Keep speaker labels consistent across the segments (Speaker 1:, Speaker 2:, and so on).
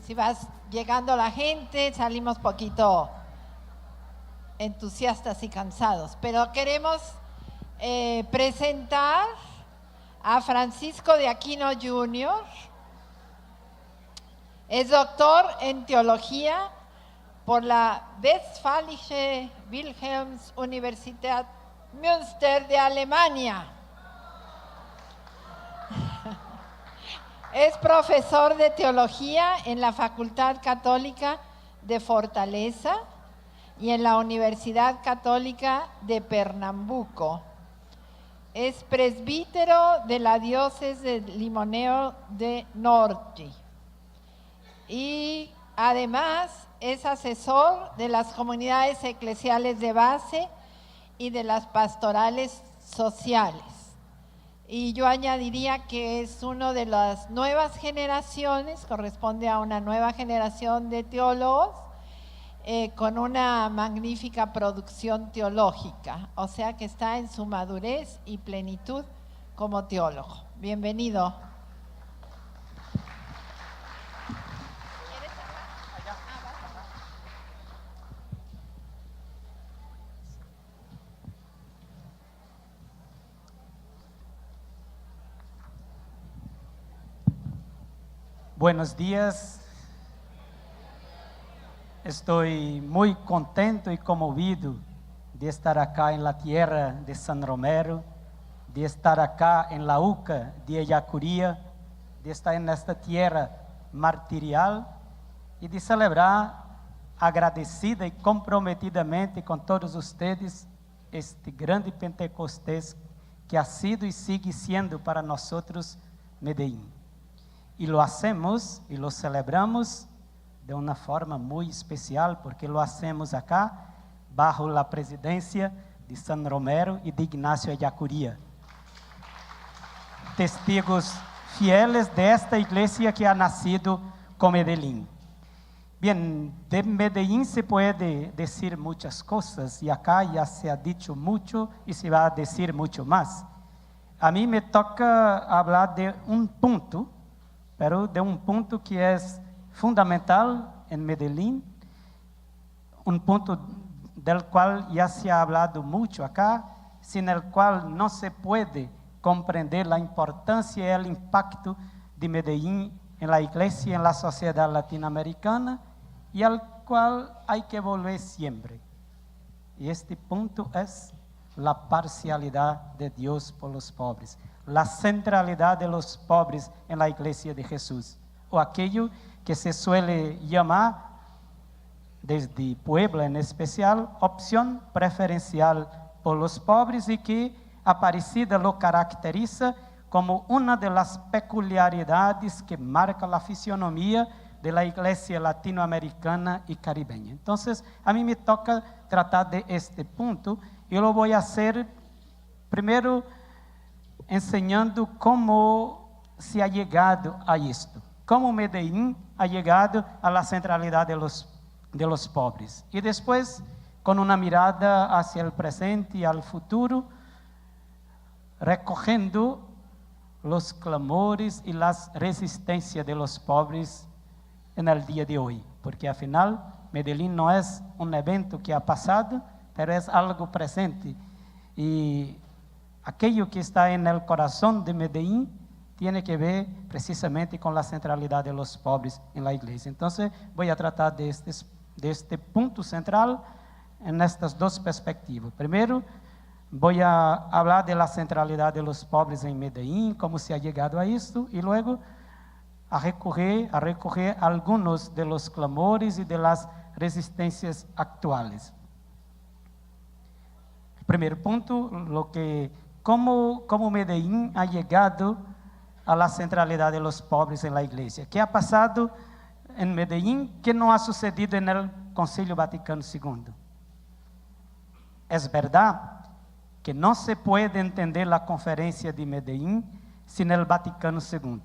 Speaker 1: si vas llegando la gente, salimos poquito entusiastas y cansados. Pero queremos presentar a Francisco de Aquino Jr. Es doctor en teología por la Westfälische Wilhelms-Universität Münster de Alemania. Es profesor de teología en la Facultad Católica de Fortaleza y en la Universidad Católica de Pernambuco. Es presbítero de la diócesis de Limoneo de Norte. Y además es asesor de las comunidades eclesiales de base y de las pastorales sociales. Y yo añadiría que es uno de las nuevas generaciones, corresponde a una nueva generación de teólogos con una magnífica producción teológica, o sea que está en su madurez y plenitud como teólogo. Bienvenido.
Speaker 2: Buenos días. Estoy muy contento y conmovido de estar acá en la tierra de San Romero, de estar acá en la UCA de Ayacuría, de estar en esta tierra martirial y de celebrar agradecida y comprometidamente con todos ustedes este grande Pentecostés que ha sido y sigue siendo para nosotros Medellín. Y lo hacemos y lo celebramos de una forma muy especial, porque lo hacemos acá bajo la presidencia de San Romero y de Ignacio Ayacuría, testigos fieles de esta iglesia que ha nacido con Medellín. Bien, de Medellín se puede decir muchas cosas y acá ya se ha dicho mucho y se va a decir mucho más. A mí me toca hablar de un punto, pero de un punto que es fundamental en Medellín, un punto del cual ya se ha hablado mucho acá, sin el cual no se puede comprender la importancia y el impacto de Medellín en la iglesia y en la sociedad latinoamericana, y al cual hay que volver siempre. Y este punto es la parcialidad de Dios por los pobres, la centralidad de los pobres en la iglesia de Jesús, o aquello que se suele llamar, desde Puebla en especial, opción preferencial por los pobres, y que Aparecida lo caracteriza como una de las peculiaridades que marca la fisionomía de la iglesia latinoamericana y caribeña. Entonces, a mí me toca tratar de este punto, y lo voy a hacer primero enseñando cómo se ha llegado a esto, cómo Medellín ha llegado a la centralidad de los pobres. Y después, con una mirada hacia el presente y al futuro, recogiendo los clamores y las resistencias de los pobres en el día de hoy. Porque al final, Medellín no es un evento que ha pasado, pero es algo presente. Y aquello que está en el corazón de Medellín tiene que ver precisamente con la centralidad de los pobres en la iglesia. Entonces voy a tratar de este punto central en estas dos perspectivas. Primero, voy a hablar de la centralidad de los pobres en Medellín, cómo se ha llegado a esto, y luego a recoger algunos de los clamores y de las resistencias actuales. Primer punto, cómo Medellín ha llegado a la centralidad de los pobres en la iglesia. ¿Qué ha pasado en Medellín que no ha sucedido en el Concilio Vaticano II? Es verdad que no se puede entender la conferencia de Medellín sin el Vaticano II.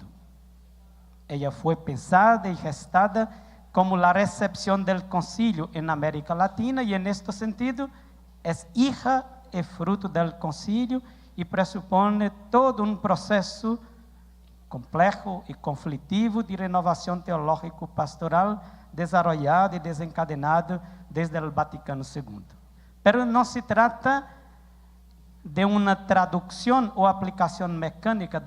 Speaker 2: Ella fue pensada y gestada como la recepción del concilio en América Latina, y en este sentido es hija y fruto del concilio, y presupone todo un proceso complejo y conflictivo de renovación teológico-pastoral desarrollado y desencadenado desde el Vaticano II. Pero no se trata de una traducción o aplicación mecánica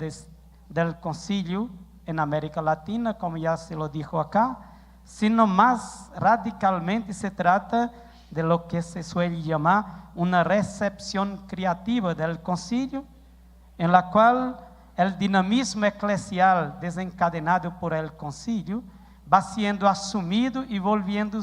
Speaker 2: del concilio en América Latina, como ya se lo dijo acá, sino más radicalmente se trata de lo que se suele llamar una recepción creativa del concilio, en la cual el dinamismo eclesial desencadenado por el concilio va siendo asumido y volviendo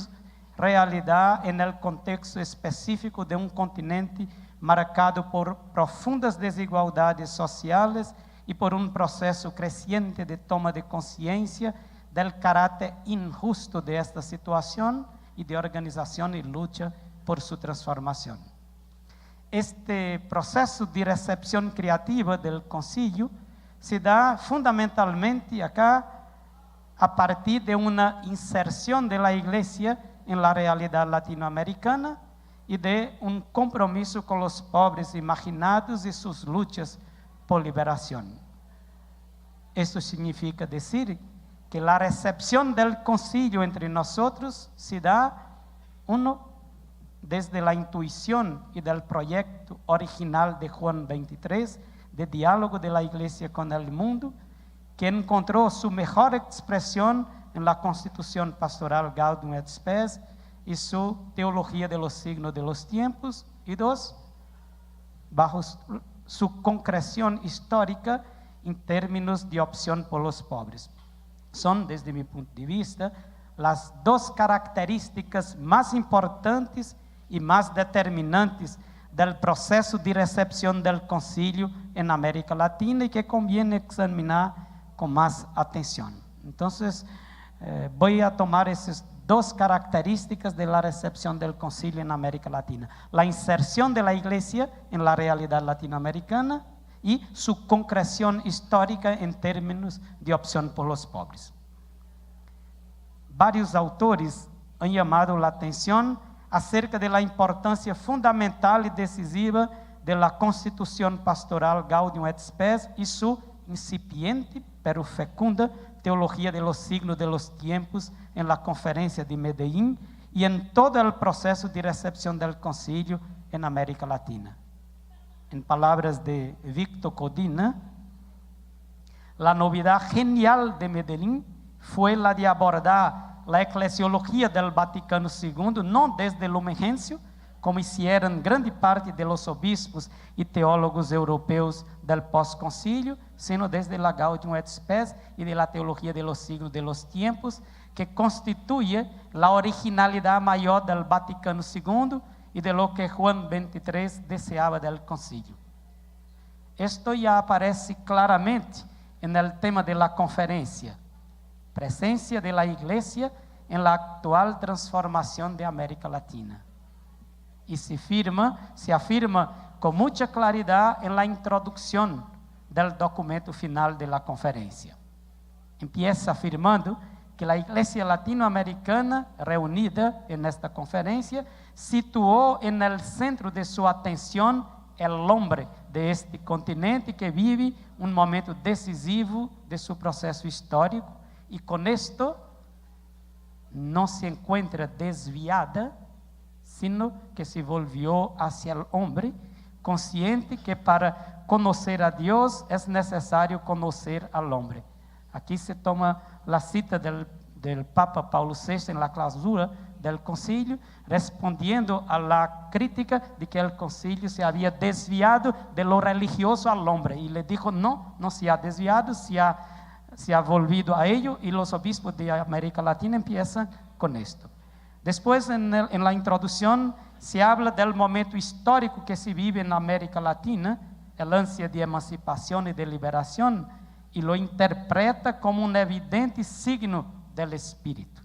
Speaker 2: realidad en el contexto específico de un continente marcado por profundas desigualdades sociales y por un proceso creciente de toma de conciencia del carácter injusto de esta situación y de organización y lucha por su transformación. Este proceso de recepción creativa del concilio se da fundamentalmente acá a partir de una inserción de la Iglesia en la realidad latinoamericana y de un compromiso con los pobres y marginados y sus luchas por liberación. Esto significa decir que la recepción del concilio entre nosotros se da, uno, desde la intuición y del proyecto original de Juan 23, de diálogo de la Iglesia con el mundo, que encontró su mejor expresión en la Constitución Pastoral Gaudium et Spes y su teología de los signos de los tiempos, y dos, bajo su concreción histórica en términos de opción por los pobres. Son, desde mi punto de vista, las dos características más importantes y más determinantes del proceso de recepción del concilio en América Latina y que conviene examinar con más atención. Entonces, voy a tomar esas dos características de la recepción del concilio en América Latina: la inserción de la Iglesia en la realidad latinoamericana y su concreción histórica en términos de opción por los pobres. Varios autores han llamado la atención acerca de la importancia fundamental y decisiva de la Constitución Pastoral Gaudium et Spes y su incipiente pero fecunda teología de los signos de los tiempos en la Conferencia de Medellín y en todo el proceso de recepción del concilio en América Latina. En palabras de Victor Codina, la novedad genial de Medellín fue la de abordar la eclesiología del Vaticano II, no desde lo emergencio, como hicieron grande parte de los obispos y teólogos europeos del postconcilio, sino desde la Gaudium et Spes y de la teología de los siglos de los tiempos, que constituye la originalidad mayor del Vaticano II y de lo que Juan 23 deseaba del concilio. Esto ya aparece claramente en el tema de la conferencia: presencia de la Iglesia en la actual transformación de América Latina. Y se afirma con mucha claridad en la introducción del documento final de la conferencia. Empieza afirmando que la Iglesia latinoamericana reunida en esta conferencia situó en el centro de su atención el hombre de este continente que vive un momento decisivo de su proceso histórico, y con esto no se encuentra desviada, sino que se volvió hacia el hombre, consciente que para conocer a Dios es necesario conocer al hombre. Aquí se toma la cita del Papa Paulo VI en la clausura del concilio, respondiendo a la crítica de que el concilio se había desviado de lo religioso al hombre, y le dijo: no se ha desviado, se ha volvido a ello, y los obispos de América Latina empiezan con esto. Después, en la introducción, se habla del momento histórico que se vive en América Latina, el ansia de emancipación y de liberación, y lo interpreta como un evidente signo del Espíritu.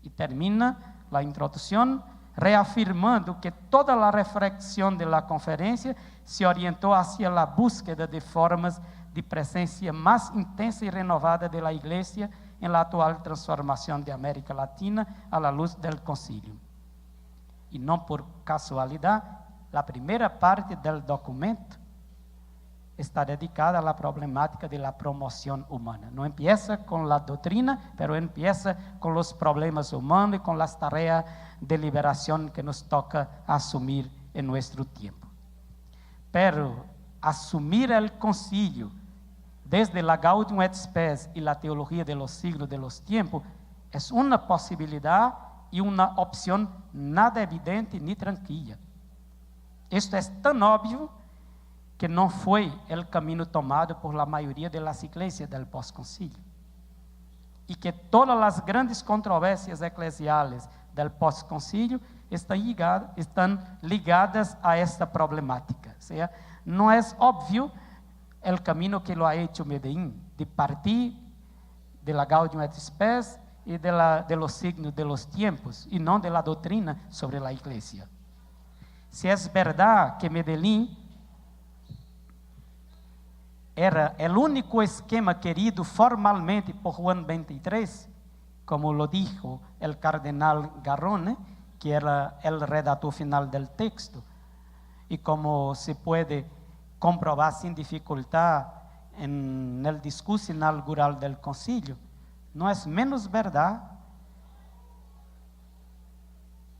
Speaker 2: Y termina la introducción reafirmando que toda la reflexión de la conferencia se orientó hacia la búsqueda de formas de presencia más intensa y renovada de la Iglesia en la actual transformación de América Latina a la luz del concilio. Y no por casualidad, la primera parte del documento está dedicada a la problemática de la promoción humana. No empieza con la doctrina, pero empieza con los problemas humanos y con las tareas de liberación que nos toca asumir en nuestro tiempo. Pero asumir el concilio desde la Gaudium et Spes y la teología de los siglos de los tiempos es una posibilidad y una opción nada evidente ni tranquila. Esto es tan obvio que no fue el camino tomado por la mayoría de las iglesias del posconcilio. Y que todas las grandes controversias eclesiales del posconcilio están ligadas a esta problemática. O sea, no es obvio el camino que lo ha hecho Medellín, de partir de la Gaudium et Spes y de los signos de los tiempos, y no de la doctrina sobre la iglesia. Si es verdad que Medellín era el único esquema querido formalmente por Juan 23, como lo dijo el cardenal Garrone, que era el redactor final del texto, y como se puede comprobar sin dificultad en el discurso inaugural del concilio, no es menos verdad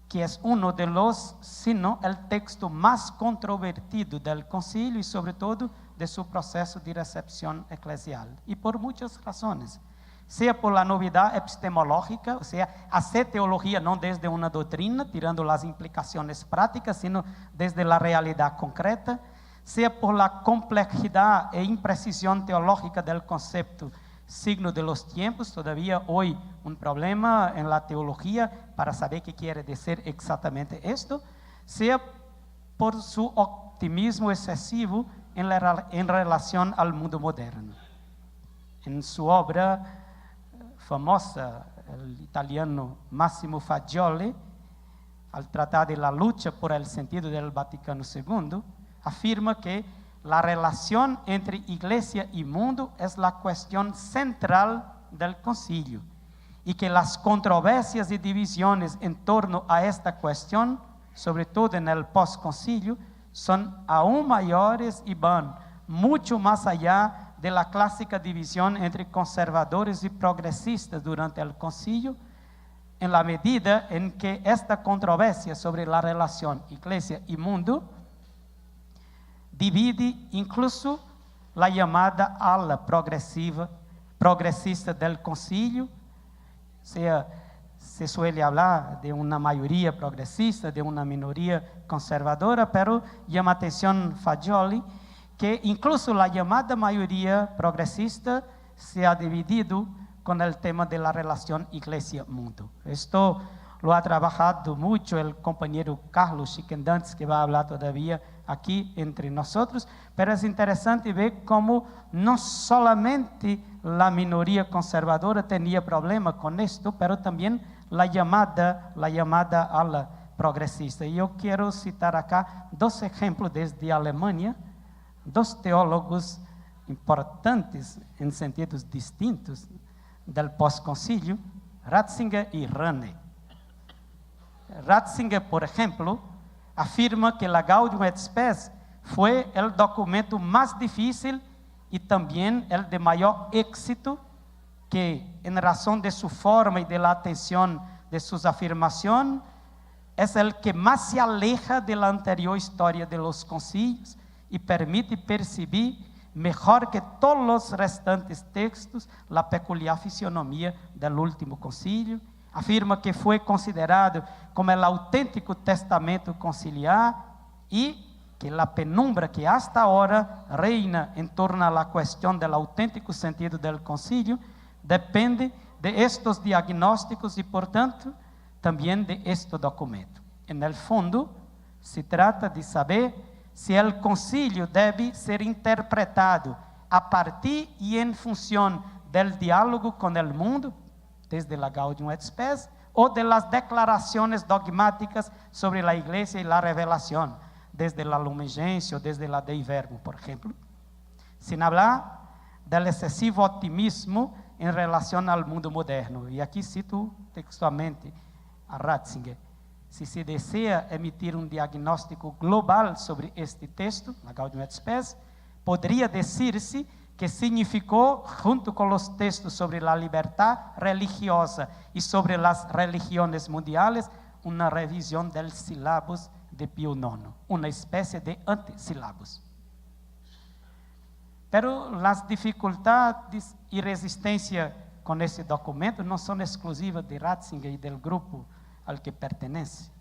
Speaker 2: que es uno de los, sino el texto más controvertido del concilio y sobre todo de su proceso de recepción eclesial. Y por muchas razones, sea por la novedad epistemológica, o sea, hacer teología no desde una doctrina, tirando las implicaciones prácticas, sino desde la realidad concreta, sea por la complejidad e imprecisión teológica del concepto signo de los tiempos, todavía hoy un problema en la teología para saber qué quiere decir exactamente esto, sea por su optimismo excesivo en relación al mundo moderno. En su obra famosa, el italiano Massimo Fagioli, al tratar de la lucha por el sentido del Vaticano II, afirma que la relación entre iglesia y mundo es la cuestión central del concilio y que las controversias y divisiones en torno a esta cuestión, sobre todo en el postconcilio, son aún mayores y van mucho más allá de la clásica división entre conservadores y progresistas durante el concilio, en la medida en que esta controversia sobre la relación iglesia y mundo divide incluso la llamada ala progresista del concilio, o sea, se suele hablar de una mayoría progresista, de una minoría conservadora, pero llama atención Fagioli que incluso la llamada mayoría progresista se ha dividido con el tema de la relación iglesia-mundo. Esto lo ha trabajado mucho el compañero Carlos Chiquendantes, que va a hablar todavía aquí entre nosotros, pero es interesante ver cómo no solamente la minoría conservadora tenía problema con esto, pero también la llamada ala progresista. Y yo quiero citar acá dos ejemplos desde Alemania, dos teólogos importantes en sentidos distintos del postconcilio, Ratzinger y Rane. Ratzinger, por ejemplo, afirma que la Gaudium et Spes fue el documento más difícil y también el de mayor éxito, que en razón de su forma y de la atención de sus afirmaciones, es el que más se aleja de la anterior historia de los concilios y permite percibir mejor que todos los restantes textos la peculiar fisionomía del último concilio. Afirma que fue considerado como el auténtico testamento conciliar y que la penumbra que hasta ahora reina en torno a la cuestión del auténtico sentido del concilio depende de estos diagnósticos y por tanto también de este documento. En el fondo se trata de saber si el concilio debe ser interpretado a partir y en función del diálogo con el mundo, desde la Gaudium et Spes, o de las declaraciones dogmáticas sobre la iglesia y la revelación, desde la Lumen Gentium o desde la Dei Verbum, por ejemplo, sin hablar del excesivo optimismo en relación al mundo moderno. Y aquí cito textualmente a Ratzinger: si se desea emitir un diagnóstico global sobre este texto, la Gaudium et Spes, Podría decirse que significó, junto con los textos sobre la libertad religiosa y sobre las religiones mundiales, una revisión del sílabus de Pío IX, una especie de antisílabus. Pero las dificultades y resistencia con ese documento no son exclusivas de Ratzinger y del grupo al que pertenece.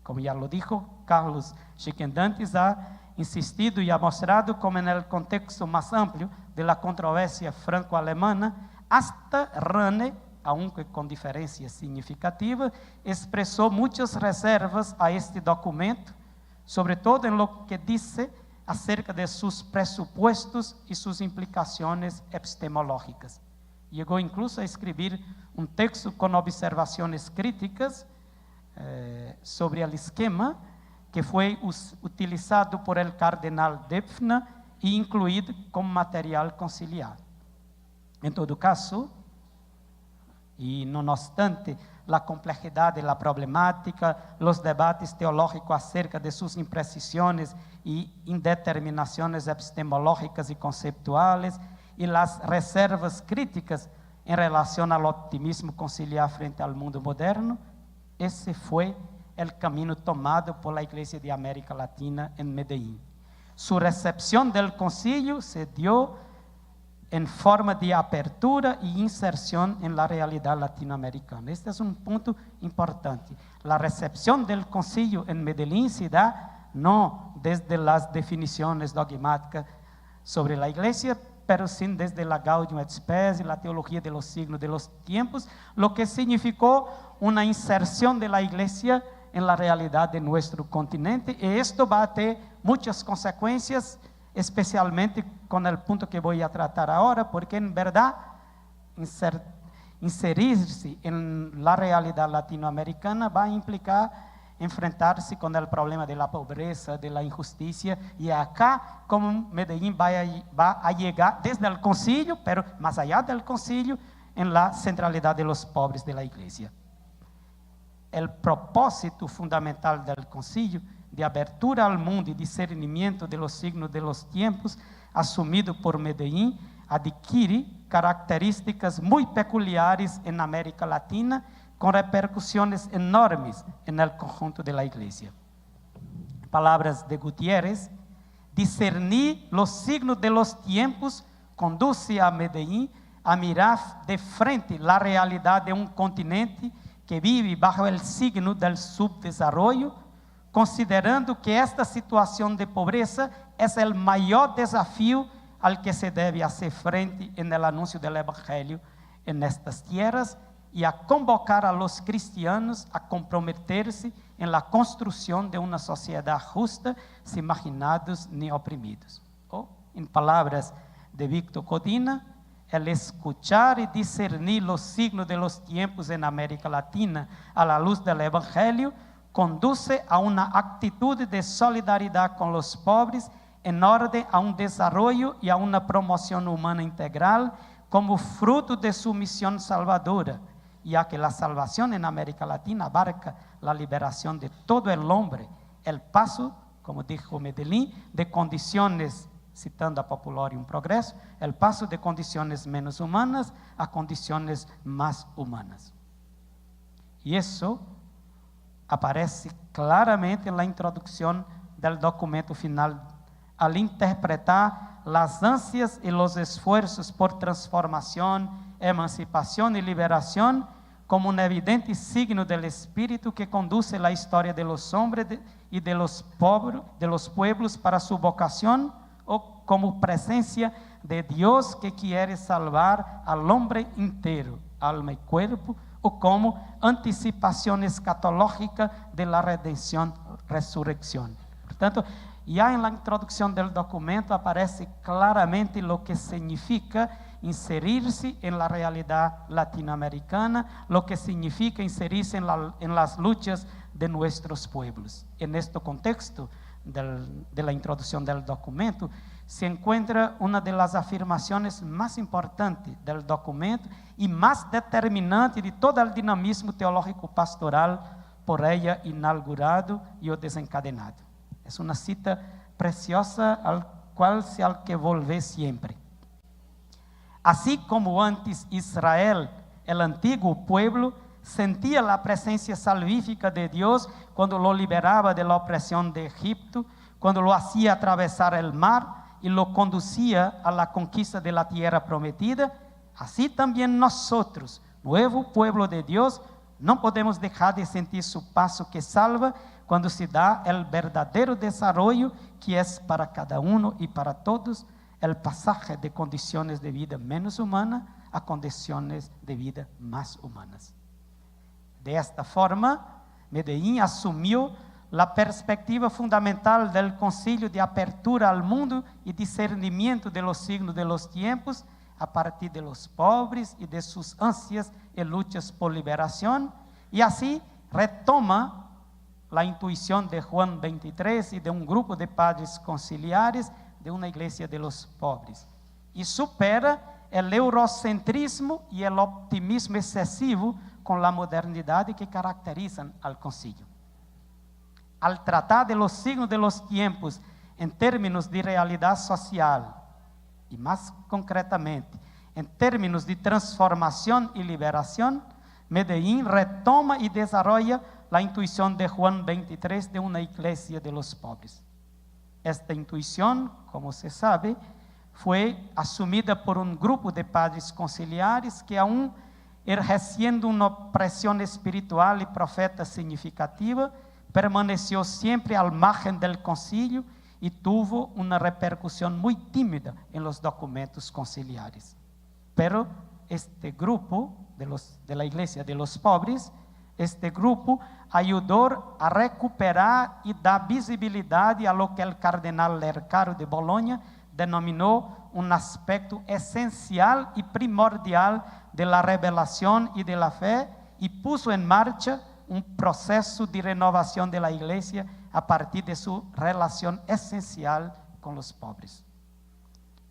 Speaker 2: Como ya lo dijo, Carlos Chiquendantes ha insistido y ha mostrado como en el contexto más amplio de la controversia franco-alemana, hasta Rane, aunque con diferencias significativas, expresó muchas reservas a este documento, sobre todo en lo que dice acerca de sus presupuestos y sus implicaciones epistemológicas. Llegó incluso a escribir un texto con observaciones críticas sobre el esquema que fue utilizado por el cardenal Döpfner e incluído como material conciliar. En todo caso, y no obstante la complejidad de la problemática, los debates teológicos acerca de sus imprecisiones y indeterminaciones epistemológicas y conceptuales, y las reservas críticas en relación al optimismo conciliar frente al mundo moderno, ese fue el camino tomado por la Iglesia de América Latina en Medellín. Su recepción del concilio se dio en forma de apertura e inserción en la realidad latinoamericana. Este es un punto importante. La recepción del concilio en Medellín se da no desde las definiciones dogmáticas sobre la Iglesia, pero sí desde la Gaudium et Spes y la teología de los signos de los tiempos, lo que significó una inserción de la Iglesia en la realidad de nuestro continente, y esto va a tener muchas consecuencias, especialmente con el punto que voy a tratar ahora, porque en verdad inserirse en la realidad latinoamericana va a implicar enfrentarse con el problema de la pobreza, de la injusticia, y acá como Medellín va a llegar desde el concilio, pero más allá del concilio, en la centralidad de los pobres de la Iglesia. El propósito fundamental del concilio de abertura al mundo y discernimiento de los signos de los tiempos, asumido por Medellín, adquiere características muy peculiares en América Latina, con repercusiones enormes en el conjunto de la Iglesia. Palabras de Gutiérrez: discernir los signos de los tiempos conduce a Medellín a mirar de frente la realidad de un continente que vive bajo el signo del subdesarrollo, considerando que esta situación de pobreza es el mayor desafío al que se debe hacer frente en el anuncio del Evangelio en estas tierras, y a convocar a los cristianos a comprometerse en la construcción de una sociedad justa, sin marginados ni oprimidos. O, en palabras de Víctor Codina, el escuchar y discernir los signos de los tiempos en América Latina a la luz del Evangelio conduce a una actitud de solidaridad con los pobres en orden a un desarrollo y a una promoción humana integral como fruto de su misión salvadora, ya que la salvación en América Latina abarca la liberación de todo el hombre, el paso, como dijo Medellín, de condiciones, citando a Popularium Progresso, el paso de condiciones menos humanas a condiciones más humanas. Y eso aparece claramente en la introducción del documento final, al interpretar las ansias y los esfuerzos por transformación, emancipación y liberación como un evidente signo del espíritu que conduce la historia de los hombres y de los pueblos para su vocación, o como presencia de Dios que quiere salvar al hombre entero, alma y cuerpo, o como anticipación escatológica de la redención, resurrección. Por tanto, ya en la introducción del documento aparece claramente lo que significa inserirse en la realidad latinoamericana, lo que significa inserirse en las luchas de nuestros pueblos. En este contexto de la introducción del documento se encuentra una de las afirmaciones más importantes del documento y más determinante de todo el dinamismo teológico pastoral por ella inaugurado y desencadenado. Es una cita preciosa al cual se hay que volver siempre. Así como antes Israel, el antiguo pueblo, sentía la presencia salvífica de Dios cuando lo liberaba de la opresión de Egipto, cuando lo hacía atravesar el mar y lo conducía a la conquista de la tierra prometida, así también nosotros, nuevo pueblo de Dios, no podemos dejar de sentir su paso que salva cuando se da el verdadero desarrollo que es para cada uno y para todos el pasaje de condiciones de vida menos humanas a condiciones de vida más humanas. De esta forma, Medellín asumió la perspectiva fundamental del concilio de apertura al mundo y discernimiento de los signos de los tiempos a partir de los pobres y de sus ansias y luchas por liberación, y así retoma la intuición de Juan 23 y de un grupo de padres conciliares de una iglesia de los pobres, y supera el eurocentrismo y el optimismo excesivo con la modernidad que caracterizan al concilio. Al tratar de los signos de los tiempos en términos de realidad social, y más concretamente en términos de transformación y liberación, Medellín retoma y desarrolla la intuición de Juan 23 de una iglesia de los pobres. Esta intuición, como se sabe, fue asumida por un grupo de padres conciliares que, aún ejerciendo una opresión espiritual y profeta significativa, permaneció siempre al margen del concilio y tuvo una repercusión muy tímida en los documentos conciliares. Pero este grupo de la iglesia de los pobres, este grupo ayudó a recuperar y dar visibilidad a lo que el cardenal Lercaro de Bologna denominó un aspecto esencial y primordial de la revelación y de la fe, y puso en marcha un proceso de renovación de la iglesia a partir de su relación esencial con los pobres.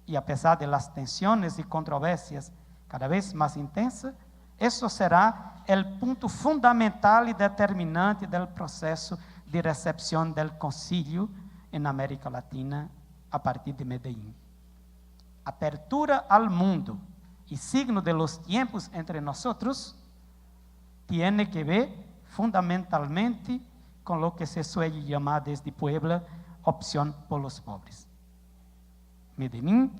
Speaker 2: Y a pesar de las tensiones y controversias cada vez más intensas, eso será el punto fundamental y determinante del proceso de recepción del concilio en América Latina a partir de Medellín. Apertura al mundo y signo de los tiempos entre nosotros tiene que ver fundamentalmente con lo que se suele llamar desde Puebla opción por los pobres. Medellín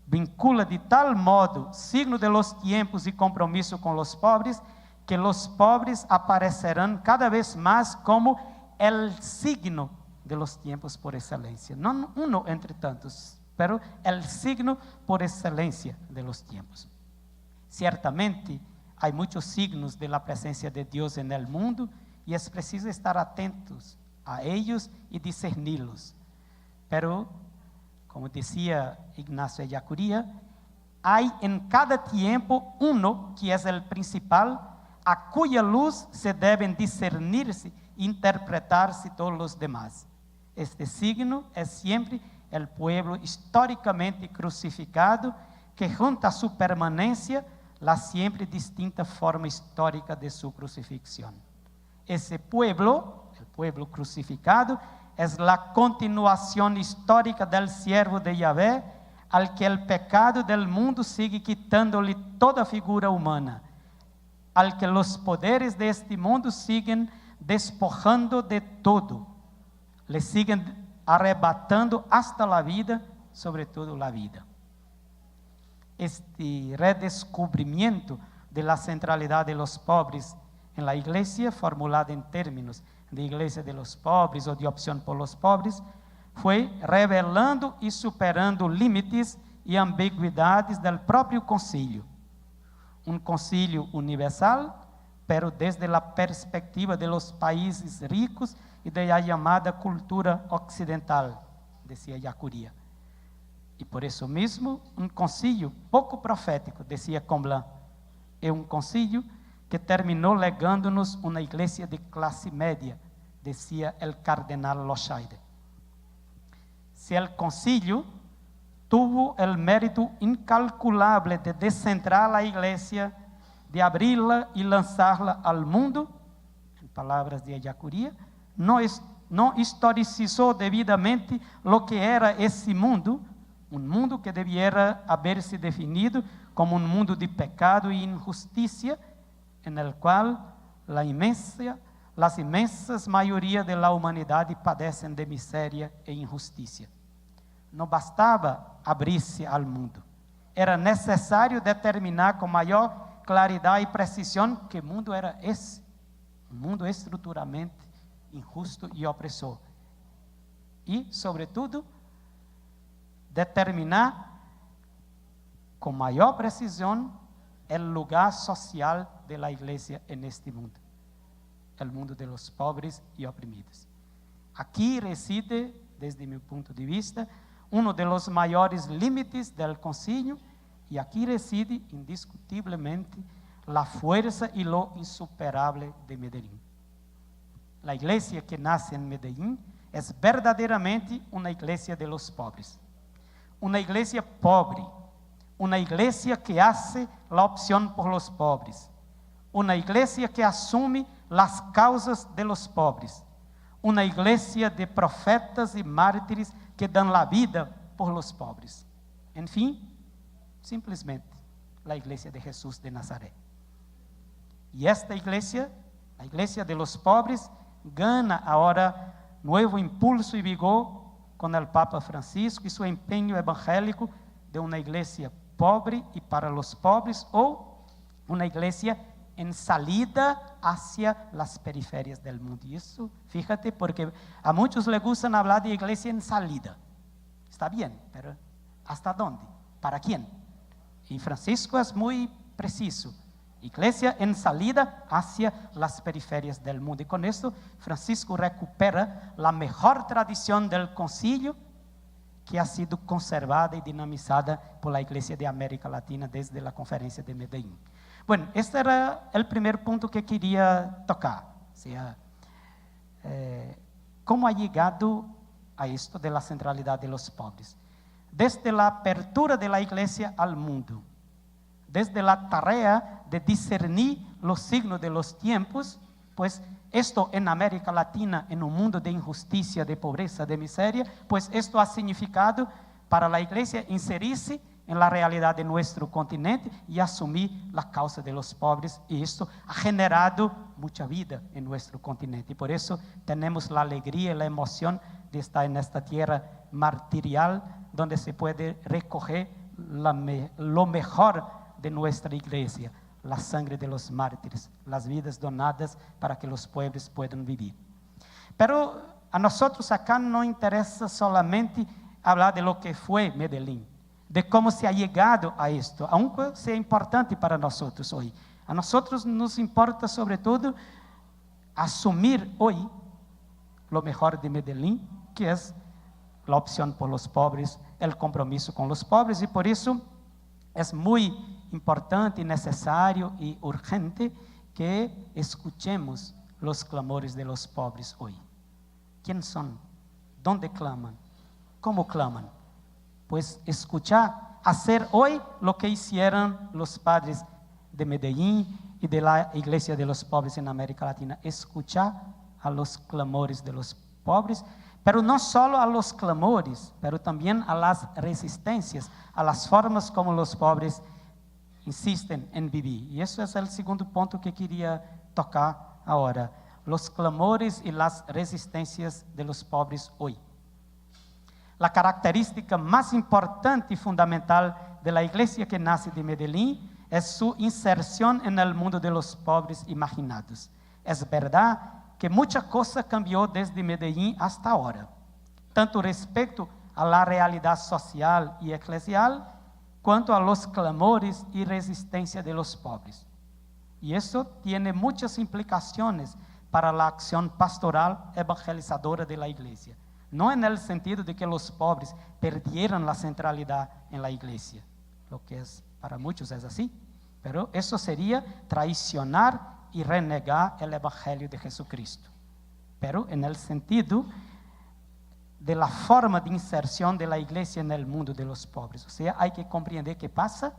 Speaker 2: vincula de tal modo signo de los tiempos y compromiso con los pobres, que los pobres aparecerán cada vez más como el signo de los tiempos por excelencia. No uno entre tantos, pero el signo por excelencia de los tiempos. Ciertamente hay muchos signos de la presencia de Dios en el mundo y es preciso estar atentos a ellos y discernirlos. Pero, como decía Ignacio Ellacuría, hay en cada tiempo uno que es el principal, a cuya luz se deben discernirse e interpretarse todos los demás. Este signo es siempre el pueblo históricamente crucificado, que junto a su permanencia, la siempre distinta forma histórica de su crucifixión. Ese pueblo, el pueblo crucificado, es la continuación histórica del siervo de Yahvé, al que el pecado del mundo sigue quitándole toda figura humana, al que los poderes de este mundo siguen despojando de todo, le siguen arrebatando hasta la vida, sobre todo la vida. Este redescubrimiento de la centralidad de los pobres en la iglesia, formulada en términos de iglesia de los pobres o de opción por los pobres, fue revelando y superando límites y ambigüedades del propio concilio. Un concilio universal, pero desde la perspectiva de los países ricos y de la llamada cultura occidental, decía Ellacuría. E por isso mesmo, um concílio pouco profético, decía Comblan, é um concílio que terminou legando-nos uma igreja de classe média, decía el cardenal Loscheide. Se el concílio tuvo el mérito incalculable de descentrar la iglesia, de abrirla y lanzarla al mundo, en palabras de Ellacuría, no no historicizó debidamente lo que era ese mundo, un mundo que debiera haberse definido como un mundo de pecado e injusticia, en el cual las inmensas mayoría de la humanidad padecen de miseria e injusticia. No bastaba abrir-se al mundo, era necesario determinar con mayor claridad y precisión qué mundo era ese, un mundo estructuralmente injusto y opresor. Y, sobre todo, determinar con mayor precisión el lugar social de la iglesia en este mundo, el mundo de los pobres y oprimidos. Aquí reside, desde mi punto de vista, uno de los mayores límites del concilio, y aquí reside indiscutiblemente la fuerza y lo insuperable de Medellín. La iglesia que nace en Medellín es verdaderamente una iglesia de los pobres, una iglesia pobre, una iglesia que hace la opción por los pobres, una iglesia que asume las causas de los pobres, una iglesia de profetas y mártires que dan la vida por los pobres. En fin, simplesmente la iglesia de Jesús de Nazaret. Y esta iglesia, la iglesia de los pobres, gana ahora nuevo impulso y vigor con el Papa Francisco y su empeño evangélico de una iglesia pobre y para los pobres, o una iglesia en salida hacia las periferias del mundo. Y eso, fíjate, porque a muchos les gusta hablar de iglesia en salida. Está bien, pero ¿hasta dónde? ¿Para quién? Y Francisco es muy preciso. Iglesia en salida hacia las periferias del mundo. Y con esto Francisco recupera la mejor tradición del concilio que ha sido conservada y dinamizada por la Iglesia de América Latina desde la Conferencia de Medellín. Bueno, este era el primer punto que quería tocar. O sea, ¿cómo ha llegado a esto de la centralidad de los pobres? Desde la apertura de la Iglesia al mundo, desde la tarea de discernir los signos de los tiempos, pues esto en América Latina, en un mundo de injusticia, de pobreza, de miseria, pues esto ha significado para la iglesia inserirse en la realidad de nuestro continente y asumir la causa de los pobres, y esto ha generado mucha vida en nuestro continente. Y por eso tenemos la alegría y la emoción de estar en esta tierra martirial, donde se puede recoger lo mejor de nuestra iglesia, la sangre de los mártires, las vidas donadas para que los pueblos puedan vivir. Pero a nosotros acá no interesa solamente hablar de lo que fue Medellín, de cómo se ha llegado a esto, aunque sea importante para nosotros hoy. A nosotros nos importa sobre todo asumir hoy lo mejor de Medellín, que es la opción por los pobres, el compromiso con los pobres, y por eso es muy importante, necesario y urgente que escuchemos los clamores de los pobres hoy. ¿Quién son? ¿Dónde claman? ¿Cómo claman? Pues escuchar, hacer hoy lo que hicieron los padres de Medellín y de la Iglesia de los Pobres en América Latina. Escuchar a los clamores de los pobres, pero no solo a los clamores, pero también a las resistencias, a las formas como los pobres insisten en vivir. Y eso es el segundo punto que quería tocar ahora, los clamores y las resistencias de los pobres hoy. La característica más importante y fundamental de la iglesia que nace de Medellín es su inserción en el mundo de los pobres imaginados. Es verdad que mucha cosa cambió desde Medellín hasta ahora, tanto respecto a la realidad social y eclesial, cuanto a los clamores y resistencia de los pobres. Y eso tiene muchas implicaciones para la acción pastoral evangelizadora de la iglesia. No en el sentido de que los pobres perdieran la centralidad en la iglesia, lo que es para muchos es así, pero eso sería traicionar y renegar el evangelio de Jesucristo. Pero en el sentido de la forma de inserción de la iglesia en el mundo de los pobres. O sea, hay que comprender qué pasa,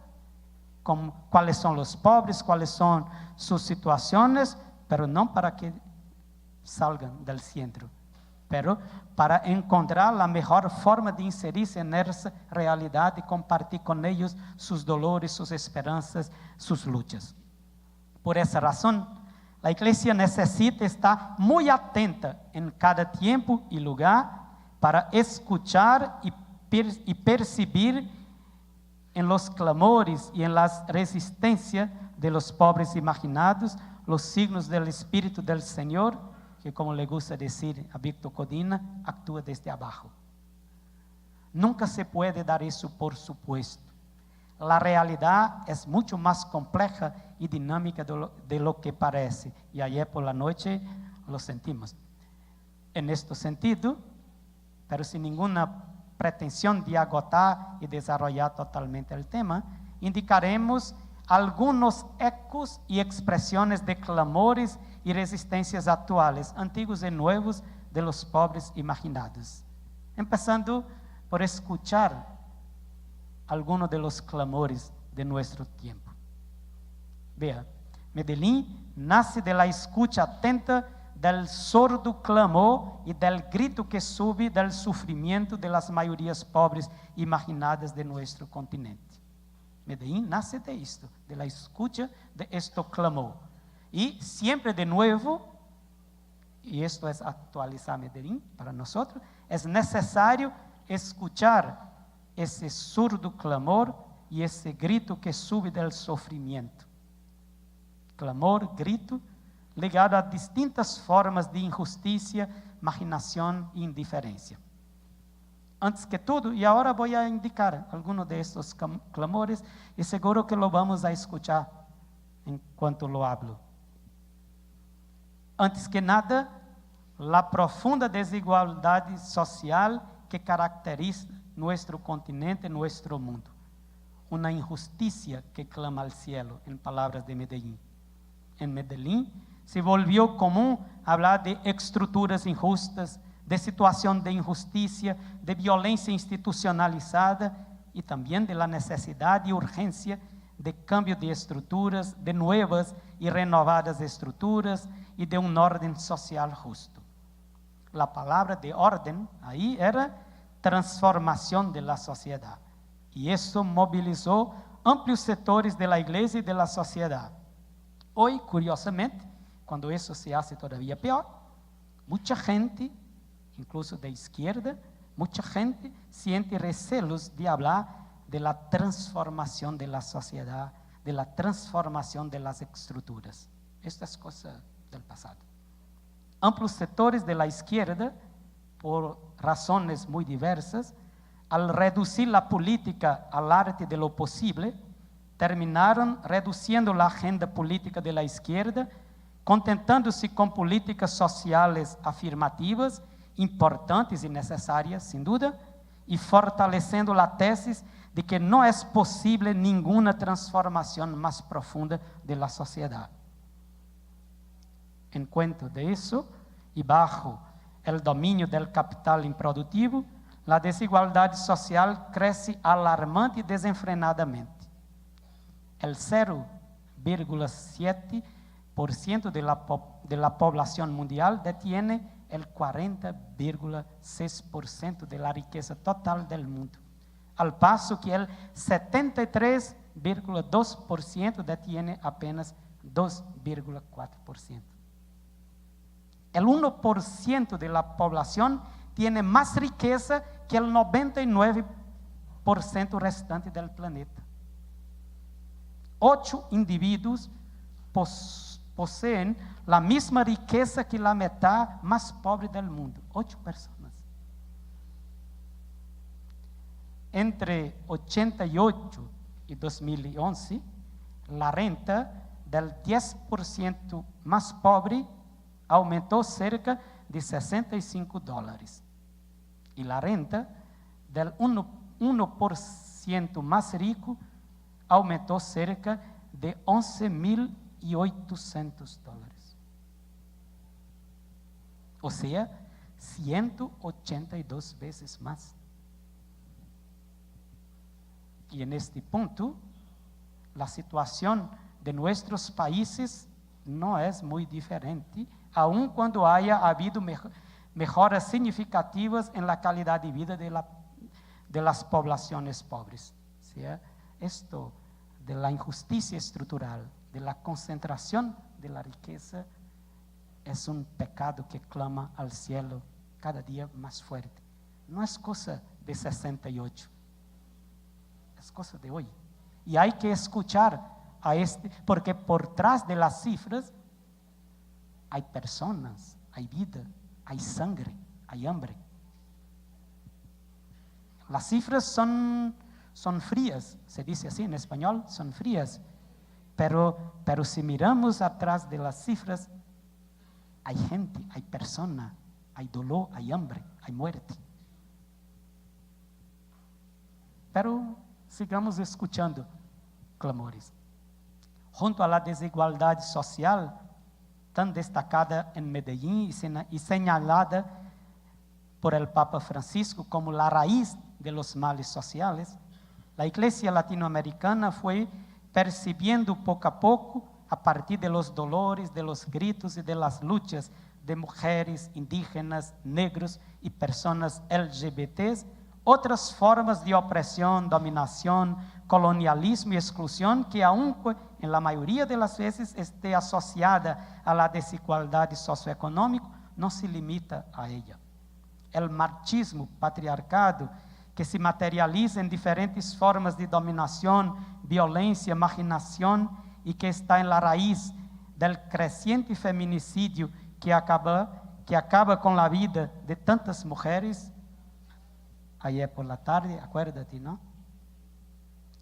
Speaker 2: cuáles son los pobres, cuáles son sus situaciones, pero no para que salgan del centro, pero para encontrar la mejor forma de inserirse en esa realidad y compartir con ellos sus dolores, sus esperanzas, sus luchas. Por esa razón, la iglesia necesita estar muy atenta en cada tiempo y lugar para escuchar y percibir en los clamores y en las resistencias de los pobres imaginados los signos del Espíritu del Señor, que como le gusta decir a Víctor Codina, actúa desde abajo. Nunca se puede dar eso por supuesto. La realidad es mucho más compleja y dinámica de lo que parece. Y ayer por la noche lo sentimos. En este sentido, pero sin ninguna pretensión de agotar y desarrollar totalmente el tema, indicaremos algunos ecos y expresiones de clamores y resistencias actuales, antiguos y nuevos, de los pobres imaginados. Empezando por escuchar algunos de los clamores de nuestro tiempo. Vea, Medellín nace de la escucha atenta del sordo clamor y del grito que sube del sufrimiento de las mayorías pobres imaginadas de nuestro continente. Medellín nace de esto, de la escucha de este clamor. Y siempre de nuevo, y esto es actualizar Medellín para nosotros, es necesario escuchar ese sordo clamor y ese grito que sube del sufrimiento. Clamor, grito, ligado a distintas formas de injusticia, marginación e indiferencia. Antes que todo, y ahora voy a indicar algunos de estos clamores, y seguro que lo vamos a escuchar en cuanto lo hablo. Antes que nada, la profunda desigualdad social que caracteriza nuestro continente, nuestro mundo. Una injusticia que clama al cielo, en palabras de Medellín. En Medellín se volvió común hablar de estructuras injustas, de situación de injusticia, de violencia institucionalizada y también de la necesidad y urgencia de cambio de estructuras, de nuevas y renovadas estructuras y de un orden social justo. La palabra de orden ahí era transformación de la sociedad y eso movilizó amplios sectores de la iglesia y de la sociedad. Hoy, curiosamente, cuando eso se hace todavía peor, mucha gente, incluso de izquierda, mucha gente siente recelos de hablar de la transformación de la sociedad, de la transformación de las estructuras. Esta es cosa del pasado. Amplios sectores de la izquierda, por razones muy diversas, al reducir la política al arte de lo posible, terminaron reduciendo la agenda política de la izquierda, contentándose con políticas sociales afirmativas, importantes y necesarias, sin duda, y fortalecendo la tesis de que no es posible ninguna transformación más profunda de la sociedad. En cuanto de eso, y bajo el dominio del capital improdutivo, la desigualdad social crece alarmante y desenfrenadamente. El 0,7% de la población mundial detiene el 40,6% de la riqueza total del mundo, al paso que el 73,2% detiene apenas 2,4%. El 1% de la población tiene más riqueza que el 99% restante del planeta. 8 individuos poseen la misma riqueza que la mitad más pobre del mundo. 8 personas. Entre 88 y 2011, la renta del 10% más pobre aumentou cerca de $65. E a renta del 1% mais rico aumentou cerca de $11.800. Ou seja, 182 vezes mais. E neste ponto, a situação de nossos países não é muito diferente, aun quando haya habido mejoras significativas en la calidad de vida de las poblaciones pobres. ¿Sí? Esto de la injusticia estructural, de la concentración de la riqueza, es un pecado que clama al cielo cada día más fuerte. No es cosa de 68, es cosa de hoy. Y hay que escuchar a porque por detrás de las cifras hay personas, hay vida, hay sangre, hay hambre. Las cifras son frías, se dice así en español, son frías. Pero si miramos atrás de las cifras, hay gente, hay persona, hay dolor, hay hambre, hay muerte. Pero sigamos escuchando clamores. Junto a la desigualdad social tan destacada en Medellín y señalada por el Papa Francisco como la raíz de los males sociales, la Iglesia latinoamericana fue percibiendo poco a poco, a partir de los dolores, de los gritos y de las luchas de mujeres, indígenas, negros y personas LGBTs, otras formas de opresión, dominación, colonialismo y exclusión que aun en la mayoría de las veces esté asociada a la desigualdad socioeconómica, no se limita a ella. El machismo, patriarcado, que se materializa en diferentes formas de dominación, violencia, marginación y que está en la raíz del creciente feminicidio que acaba con la vida de tantas mujeres. Ayer por la tarde, acuérdate, ¿no?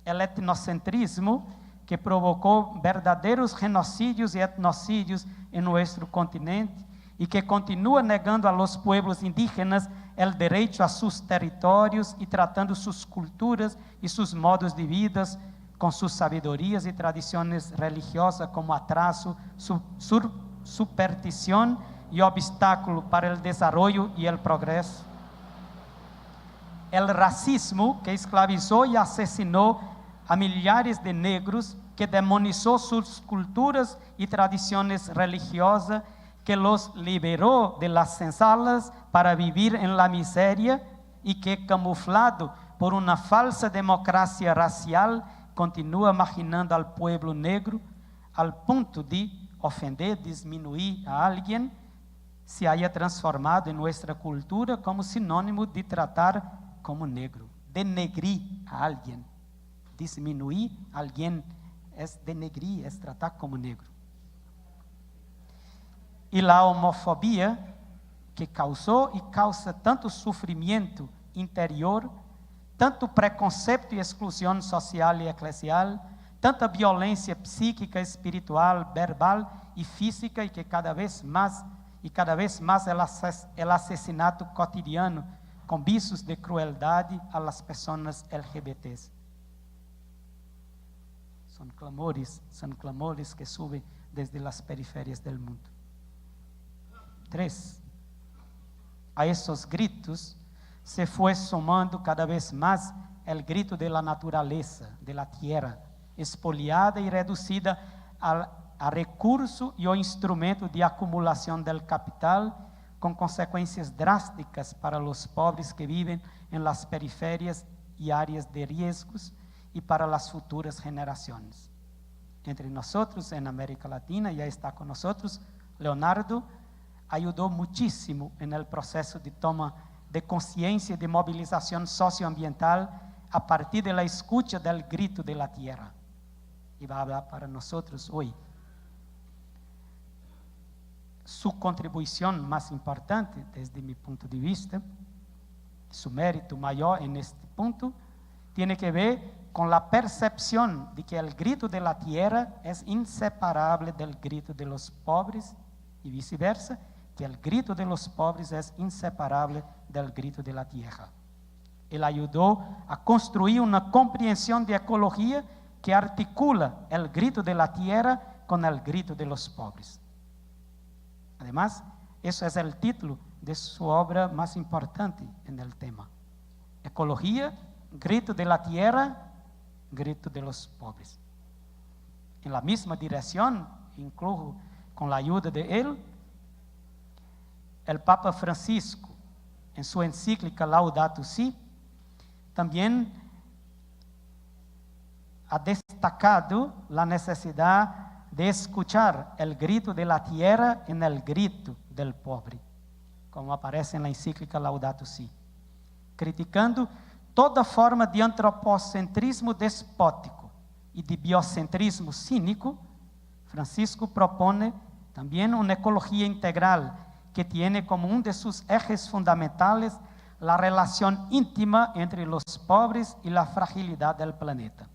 Speaker 2: El etnocentrismo que provocó verdaderos genocidios y etnocidios en nuestro continente y que continúa negando a los pueblos indígenas el derecho a sus territorios y tratando sus culturas y sus modos de vida con sus sabidurías y tradiciones religiosas como atraso, superstición y obstáculo para el desarrollo y el progreso. El racismo que esclavizó y asesinó a millares de negros, que demonizó sus culturas y tradiciones religiosas, que los liberó de las censalas para vivir en la miseria y que, camuflado por una falsa democracia racial, continúa marginando al pueblo negro al punto de ofender, disminuir a alguien, se haya transformado en nuestra cultura como sinónimo de tratar como negro, denegrir a alguien, disminuir a alguien es denegrir, es tratar como negro. Y la homofobia que causó y causa tanto sufrimiento interior, tanto preconcepto y exclusión social y eclesial, tanta violencia psíquica, espiritual, verbal y física, y que cada vez más el asesinato cotidiano con visos de crueldad a las personas LGBTs. Son clamores que suben desde las periferias del mundo. 3. A esos gritos se fue sumando cada vez más el grito de la naturaleza, de la tierra, expoliada y reducida a recurso y o instrumento de acumulación del capital, con consecuencias drásticas para los pobres que viven en las periferias y áreas de riesgos y para las futuras generaciones. Entre nosotros, en América Latina, ya está con nosotros Leonardo, ayudó muchísimo en el proceso de toma de conciencia y de movilización socioambiental a partir de la escucha del grito de la tierra. Y va a hablar para nosotros hoy. Su contribución más importante, desde mi punto de vista, su mérito mayor en este punto, tiene que ver con la percepción de que el grito de la tierra es inseparable del grito de los pobres y viceversa, que el grito de los pobres es inseparable del grito de la tierra. Él ayudó a construir una comprensión de ecología que articula el grito de la tierra con el grito de los pobres. Además, eso es el título de su obra más importante en el tema. Ecología, grito de la tierra, grito de los pobres. En la misma dirección, incluso con la ayuda de él, el Papa Francisco, en su encíclica Laudato Si, también ha destacado la necesidad de escuchar el grito de la tierra en el grito del pobre, como aparece en la encíclica Laudato Si, criticando toda forma de antropocentrismo despótico y de biocentrismo cínico. Francisco propone también una ecología integral que tiene como uno de sus ejes fundamentales la relación íntima entre los pobres y la fragilidad del planeta.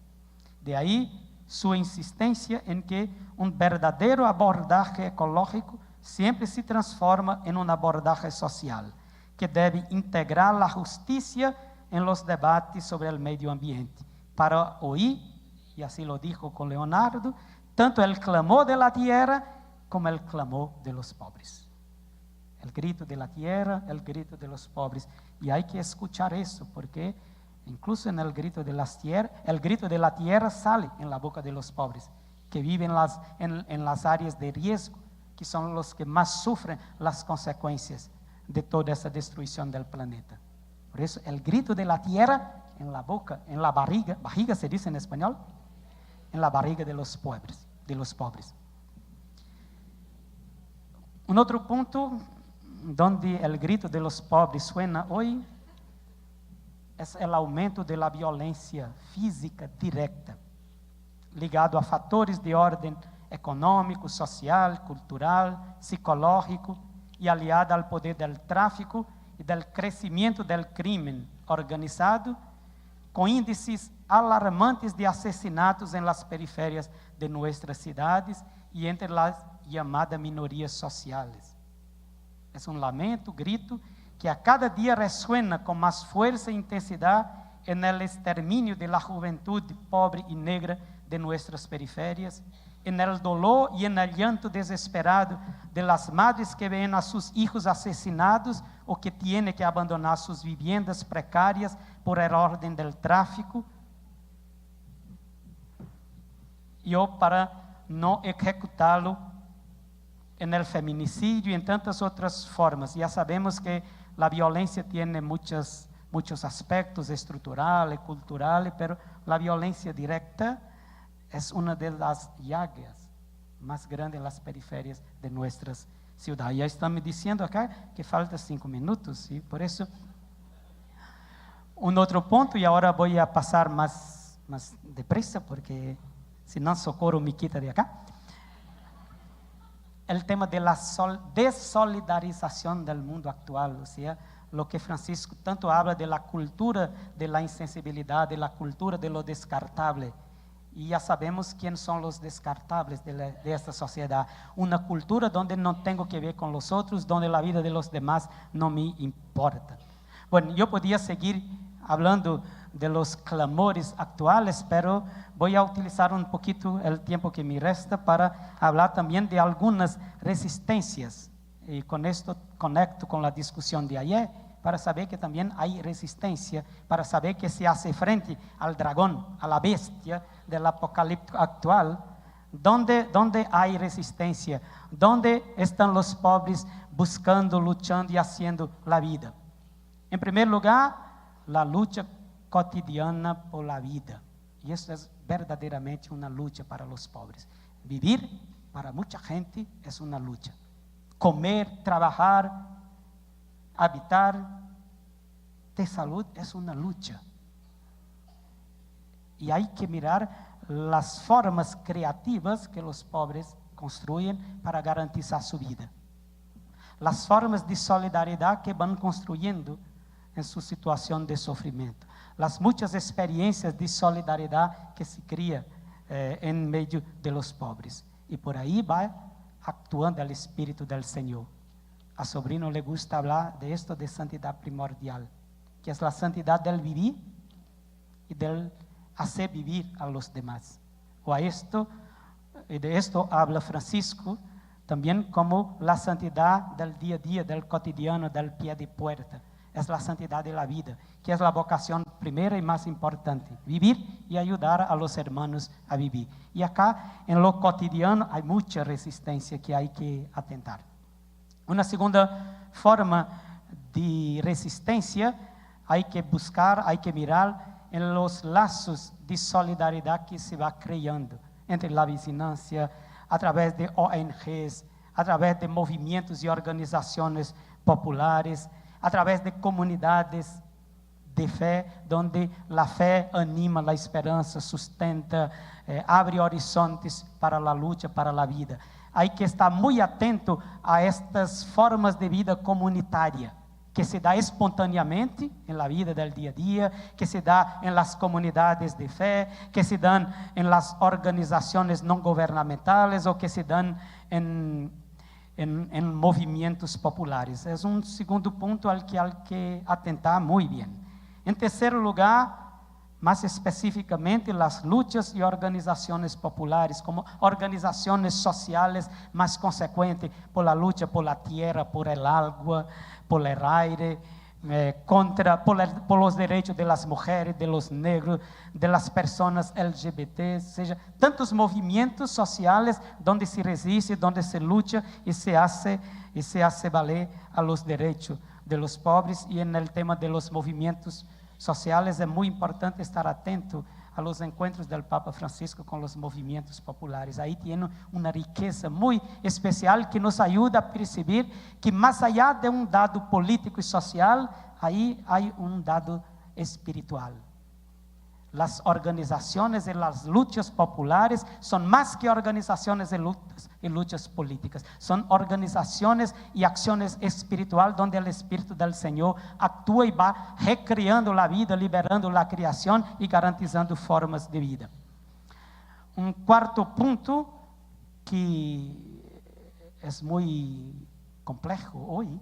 Speaker 2: De ahí su insistencia en que un verdadero abordaje ecológico siempre se transforma en un abordaje social, que debe integrar la justicia en los debates sobre el medio ambiente, para oír, y así lo dijo con Leonardo, tanto el clamor de la tierra como el clamor de los pobres. El grito de la tierra, el grito de los pobres. Y hay que escuchar eso, porque incluso en el grito de la tierra sale en la boca de los pobres, que viven en las áreas de riesgo, que son los que más sufren las consecuencias de toda esa destrucción del planeta. Por eso el grito de la tierra en la boca, en la barriga se dice en español, en la barriga de los pobres. Un otro punto donde el grito de los pobres suena hoy es el aumento de la violencia física directa, ligado a fatores de orden econômico, social, cultural, psicológico e aliada ao poder do tráfico e do crescimento do crime organizado, com índices alarmantes de assassinatos em las periferias de nossas cidades e entre as chamadas minorias sociais. É um lamento, grito, que a cada dia resuena com mais força e intensidade no extermínio de la juventude pobre e negra de nossas periferias, en el dolor y en el llanto desesperado de las madres que ven a sus hijos asesinados o que tienen que abandonar sus viviendas precarias por el orden del tráfico, o para no ejecutarlo en el feminicidio y en tantas otras formas. Ya sabemos que la violencia tiene muchos aspectos estructurales, culturales, pero la violencia directa es una de las llagas más grandes en las periferias de nuestras ciudades. Ya están me diciendo acá que falta 5 minutos, y por eso un otro punto, y ahora voy a pasar más deprisa, porque si no Socorro me quita de acá. El tema de la desolidarización del mundo actual, o sea, lo que Francisco tanto habla de la cultura de la insensibilidad, de la cultura de lo descartable. Y ya sabemos quiénes son los descartables de esta sociedad. Una cultura donde no tengo que ver con los otros, donde la vida de los demás no me importa. Bueno, yo podía seguir hablando de los clamores actuales, pero voy a utilizar un poquito el tiempo que me resta para hablar también de algunas resistencias. Y con esto conecto con la discusión de ayer, para saber que también hay resistencia, para saber que se hace frente al dragón, a la bestia del apocalipsis actual. ¿Dónde hay resistencia? ¿Dónde están los pobres buscando, luchando y haciendo la vida? En primer lugar, la lucha cotidiana por la vida. Y eso es verdaderamente una lucha para los pobres. Vivir para mucha gente es una lucha. Comer, trabajar, habitar, de salud es una lucha. Y hay que mirar las formas creativas que los pobres construyen para garantizar su vida. Las formas de solidaridad que van construyendo en su situación de sufrimiento. Las muchas experiencias de solidaridad que se cría en medio de los pobres. Y por ahí va actuando el Espíritu del Señor. A Sobrino le gusta hablar de esto de santidad primordial, que es la santidad del vivir y del hacer vivir a los demás. De esto habla Francisco también como la santidad del día a día, del cotidiano, del pie de puerta. Es la santidad de la vida, que es la vocación primera y más importante, vivir y ayudar a los hermanos a vivir. Y acá en lo cotidiano hay mucha resistencia que hay que atentar. Una segunda forma de resistencia, hay que buscar, hay que mirar en los lazos de solidaridad que se va creando entre la vizinhança, a través de ONGs, a través de movimientos y organizaciones populares, a través de comunidades de fe, donde la fe anima la esperanza, sustenta, abre horizontes para la lucha, para la vida. Hay que estar muy atento a estas formas de vida comunitaria, que se dá espontaneamente en la vida del día a día, que se dá en las comunidades de fe, que se dan en las organizaciones no gubernamentales o que se dan en movimientos populares. Es un segundo punto al que hay que atentar muy bien. En tercer lugar, más específicamente, las luchas y organizaciones populares, como organizaciones sociales más consecuentes por la lucha por la tierra, por el agua, por el aire, por los derechos de las mujeres, de los negros, de las personas LGBT, seja, tantos movimientos sociales donde se resiste, donde se lucha y se hace valer a los derechos de los pobres. Y en el tema de los movimientos sociales es muy importante estar atento a los encuentros del Papa Francisco con los movimientos populares. Ahí tiene una riqueza muy especial que nos ayuda a percibir que más allá de un dado político y social, ahí hay un dado espiritual. Las organizaciones y las luchas populares son más que organizaciones y luchas políticas. Son organizaciones y acciones espirituales donde el Espíritu del Señor actúa y va recreando la vida, liberando la creación y garantizando formas de vida. Un cuarto punto que es muy complejo hoy,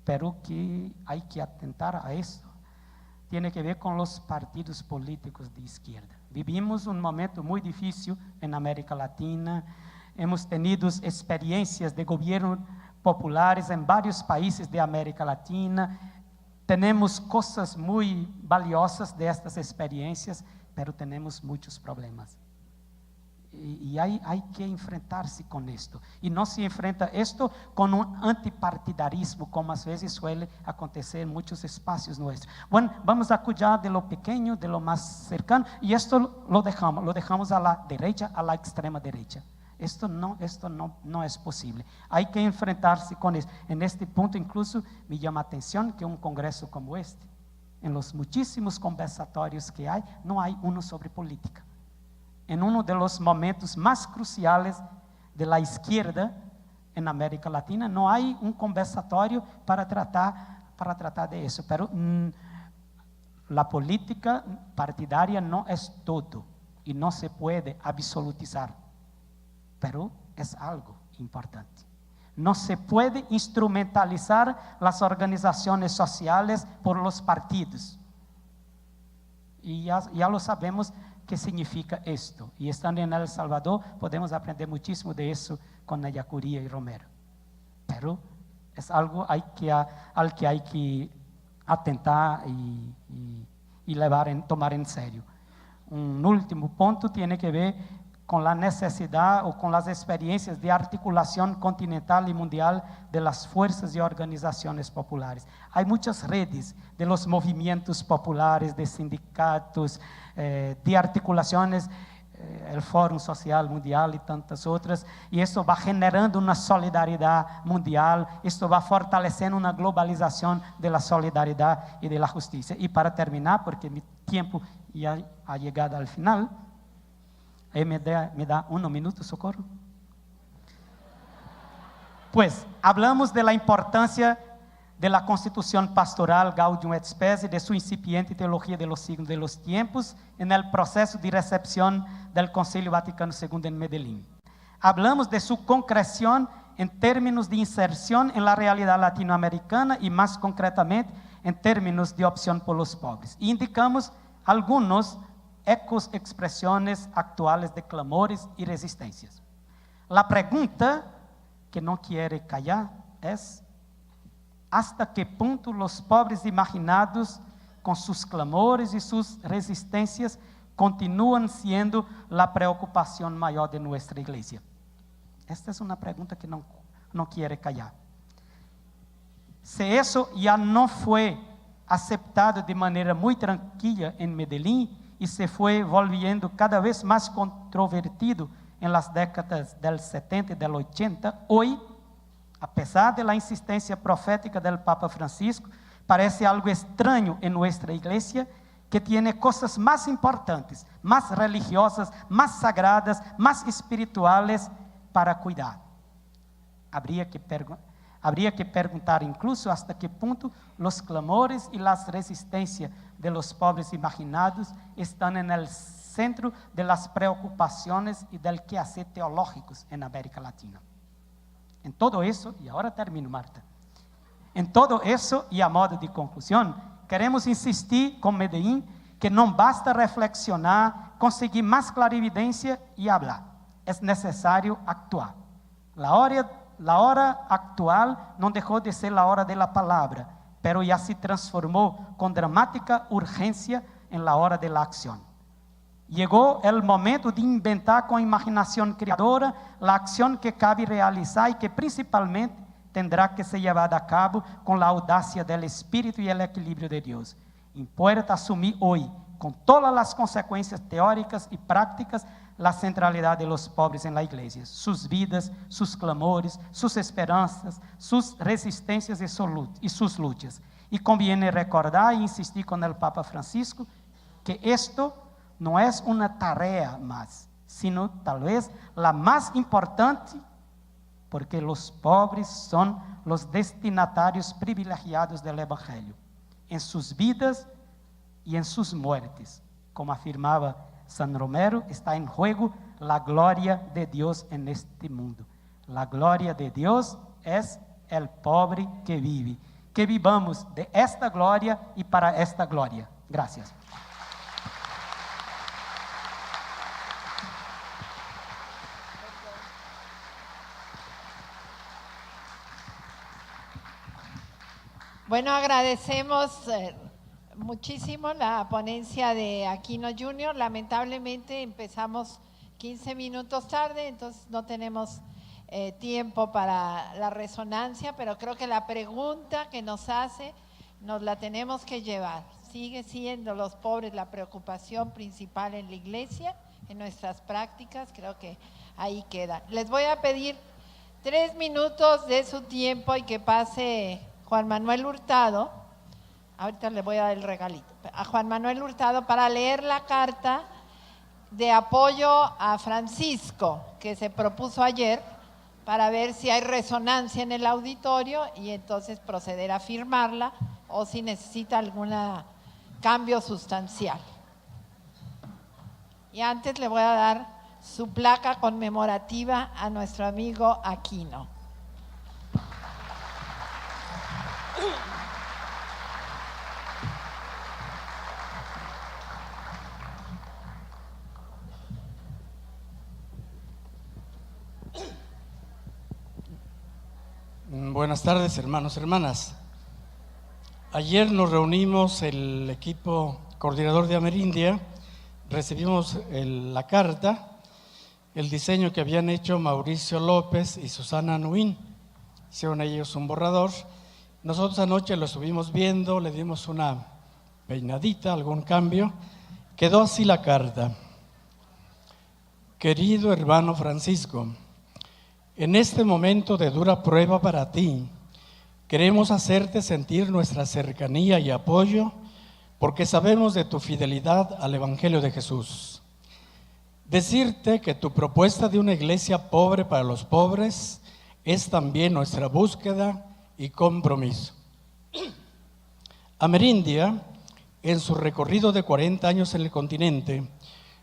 Speaker 2: pero que hay que atentar a esto, tiene que ver con los partidos políticos de izquierda. Vivimos un momento muy difícil en América Latina, hemos tenido experiencias de gobierno populares en varios países de América Latina, tenemos cosas muy valiosas de estas experiencias, pero tenemos muchos problemas. Y hay que enfrentarse con esto. Y no se enfrenta esto con un antipartidarismo, como a veces suele acontecer en muchos espacios nuestros. Bueno, vamos a cuidar de lo pequeño, de lo más cercano, y esto lo dejamos a la derecha, a la extrema derecha. Esto no es posible. Hay que enfrentarse con esto. En este punto incluso me llama atención que un congreso como este, en los muchísimos conversatorios que hay, no hay uno sobre política. En uno de los momentos más cruciales de la izquierda en América Latina, no hay un conversatorio para tratar de eso. Pero la política partidaria no es todo y no se puede absolutizar, pero es algo importante. No se puede instrumentalizar las organizaciones sociales por los partidos. Y ya lo sabemos qué significa esto. Y estando en El Salvador, podemos aprender muchísimo de eso con Naya Curía y Romero. Pero es algo al que hay que atentar y tomar en serio. Un último punto tiene que ver con la necesidad o con las experiencias de articulación continental y mundial de las fuerzas y organizaciones populares. Hay muchas redes de los movimientos populares, de sindicatos, de articulaciones, el Fórum Social Mundial y tantas otras, y esto va generando una solidaridad mundial, esto va fortaleciendo una globalización de la solidaridad y de la justicia. Y para terminar, porque mi tiempo ya ha llegado al final, me da 1 minuto, Socorro. Pues hablamos de la importancia de la Constitución Pastoral Gaudium et Spes y de su incipiente teología de los signos de los tiempos en el proceso de recepción del Concilio Vaticano II en Medellín. Hablamos de su concreción en términos de inserción en la realidad latinoamericana y más concretamente en términos de opción por los pobres. Y indicamos algunos ecos, expresiones actuales de clamores y resistencias. La pregunta que no quiere callar es: ¿hasta qué punto los pobres imaginados, con sus clamores y sus resistencias, continúan siendo la preocupación mayor de nuestra iglesia? Esta es una pregunta que no quiere callar. Si eso ya no fue aceptado de manera muy tranquila en Medellín y se fue volviendo cada vez más controvertido en las décadas del 70 y del 80, hoy, a pesar de la insistencia profética del Papa Francisco, parece algo extraño en nuestra iglesia que tiene cosas más importantes, más religiosas, más sagradas, más espirituales para cuidar. Habría que preguntar incluso hasta qué punto los clamores y las resistencias de los pobres y marginados están en el centro de las preocupaciones y del quehacer teológicos en América Latina. En todo eso, y ahora termino, Marta, en todo eso y a modo de conclusión, queremos insistir con Medellín que no basta reflexionar, conseguir más clarividencia y hablar. Es necesario actuar. La hora actual no dejó de ser la hora de la palabra, pero ya se transformó con dramática urgencia en la hora de la acción. Llegó el momento de inventar con imaginación creadora la acción que cabe realizar y que principalmente tendrá que ser llevada a cabo con la audacia del Espíritu y el equilibrio de Dios. Importa asumir hoy, con todas las consecuencias teóricas y prácticas, la centralidad de los pobres en la iglesia, sus vidas, sus clamores, sus esperanzas, sus resistencias y sus luchas. Y conviene recordar e insistir con el Papa Francisco que esto no es una tarea más, sino tal vez la más importante, porque los pobres son los destinatarios privilegiados del Evangelio, en sus vidas y en sus muertes. Como afirmaba San Romero, está en juego la gloria de Dios en este mundo. La gloria de Dios es el pobre que vive. Que vivamos de esta gloria y para esta gloria. Gracias.
Speaker 1: Bueno, agradecemos muchísimo la ponencia de Aquino Jr. Lamentablemente empezamos 15 minutos tarde, entonces no tenemos tiempo para la resonancia, pero creo que la pregunta que nos hace nos la tenemos que llevar. Sigue siendo los pobres la preocupación principal en la iglesia, en nuestras prácticas, creo que ahí queda. Les voy a pedir 3 minutos de su tiempo y que pase Juan Manuel Hurtado. Ahorita le voy a dar el regalito a Juan Manuel Hurtado para leer la carta de apoyo a Francisco que se propuso ayer, para ver si hay resonancia en el auditorio y entonces proceder a firmarla o si necesita algún cambio sustancial. Y antes le voy a dar su placa conmemorativa a nuestro amigo Aquino.
Speaker 3: Buenas tardes, hermanos, hermanas. Ayer nos reunimos el equipo coordinador de Amerindia, recibimos la carta, el diseño que habían hecho Mauricio López y Susana Nuín. Hicieron ellos un borrador. Nosotros anoche lo estuvimos viendo, le dimos una peinadita, algún cambio. Quedó así la carta. Querido hermano Francisco, en este momento de dura prueba para ti, queremos hacerte sentir nuestra cercanía y apoyo porque sabemos de tu fidelidad al Evangelio de Jesús. Decirte que tu propuesta de una iglesia pobre para los pobres es también nuestra búsqueda y compromiso. Amerindia, en su recorrido de 40 años en el continente,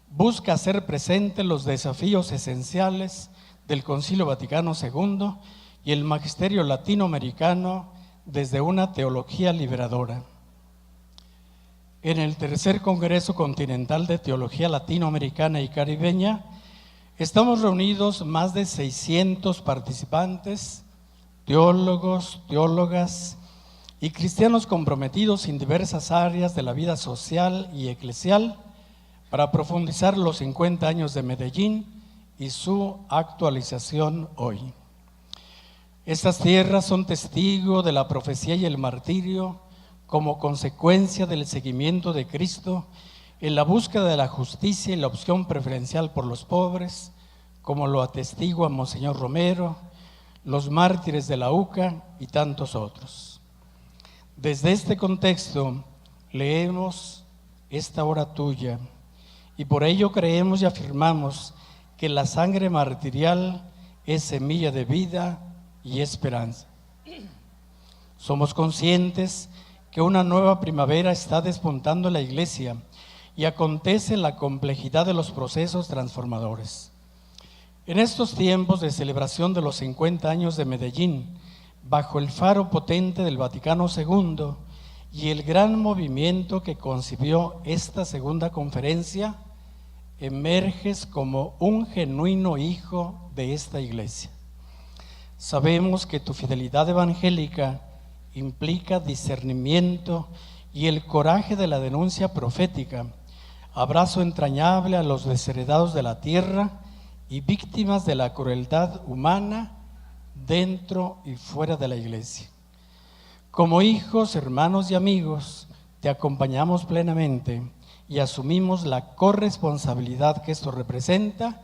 Speaker 3: busca hacer presente los desafíos esenciales del Concilio Vaticano II y el magisterio latinoamericano desde una teología liberadora. En el tercer Congreso Continental de Teología Latinoamericana y Caribeña estamos reunidos más de 600 participantes, teólogos, teólogas y cristianos comprometidos en diversas áreas de la vida social y eclesial para profundizar los 50 años de Medellín y su actualización hoy. Estas tierras son testigo de la profecía y el martirio como consecuencia del seguimiento de Cristo en la búsqueda de la justicia y la opción preferencial por los pobres, como lo atestigua Monseñor Romero, los mártires de la UCA y tantos otros. Desde este contexto leemos esta hora tuya y por ello creemos y afirmamos que la sangre martirial es semilla de vida y esperanza. Somos conscientes que una nueva primavera está despuntando en la Iglesia y acontece en la complejidad de los procesos transformadores. En estos tiempos de celebración de los 50 años de Medellín, bajo el faro potente del Vaticano II y el gran movimiento que concibió esta segunda conferencia, emerges como un genuino hijo de esta Iglesia. Sabemos que tu fidelidad evangélica implica discernimiento y el coraje de la denuncia profética, abrazo entrañable a los desheredados de la tierra y víctimas de la crueldad humana dentro y fuera de la Iglesia. Como hijos, hermanos y amigos, te acompañamos plenamente y asumimos la corresponsabilidad que esto representa,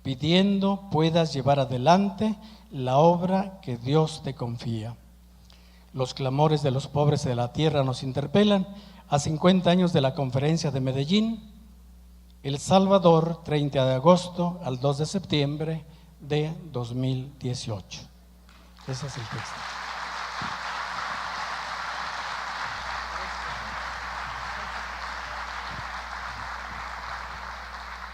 Speaker 3: pidiendo puedas llevar adelante la obra que Dios te confía. Los clamores de los pobres de la tierra nos interpelan a 50 años de la conferencia de Medellín, El Salvador, 30 de agosto al 2 de septiembre de 2018. Ese es el texto.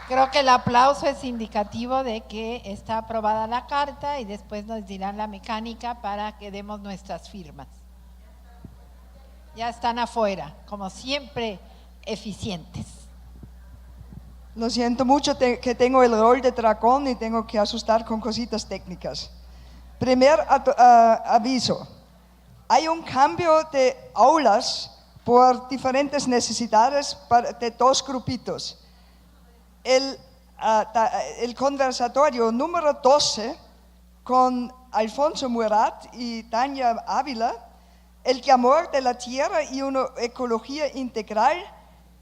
Speaker 1: Creo que el aplauso es indicativo de que está aprobada la carta y después nos dirán la mecánica para que demos nuestras firmas. Ya están afuera, como siempre, eficientes.
Speaker 4: Lo siento mucho que tengo el rol de dragón y tengo que asustar con cositas técnicas. Primer aviso, hay un cambio de aulas por diferentes necesidades de dos grupitos. El conversatorio número 12 con Alfonso Murat y Tania Ávila, el clamor de la tierra y una ecología integral,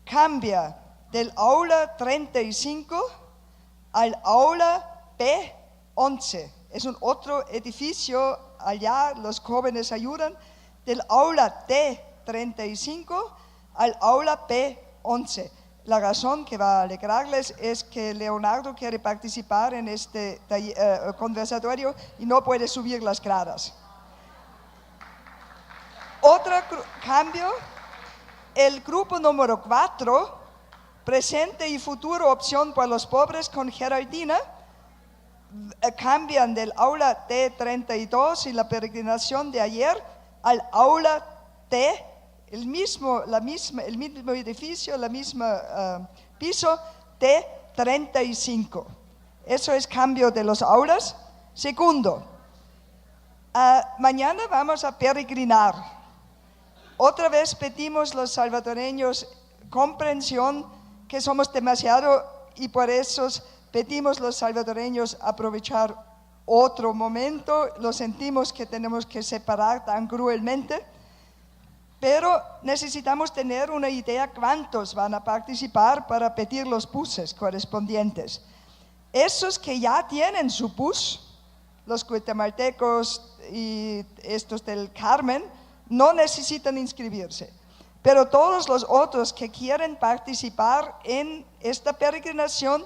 Speaker 4: cambia del aula 35 al aula P11. Es un otro edificio, allá los jóvenes ayudan, del aula T35 al aula P11. La razón que va a alegrarles es que Leonardo quiere participar en este conversatorio y no puede subir las gradas. Otro cambio, el grupo número 4, presente y futuro opción para los pobres con Geraldina, cambian del aula T32 y la peregrinación de ayer al aula T, el mismo edificio, la misma piso, T35. Eso es cambio de los aulas. Segundo, mañana vamos a peregrinar. Otra vez pedimos los salvadoreños comprensión que somos demasiado y por eso pedimos los salvadoreños aprovechar otro momento. Lo sentimos que tenemos que separar tan cruelmente. Pero necesitamos tener una idea cuántos van a participar para pedir los buses correspondientes. Esos que ya tienen su bus, los guatemaltecos y estos del Carmen, no necesitan inscribirse. Pero todos los otros que quieren participar en esta peregrinación,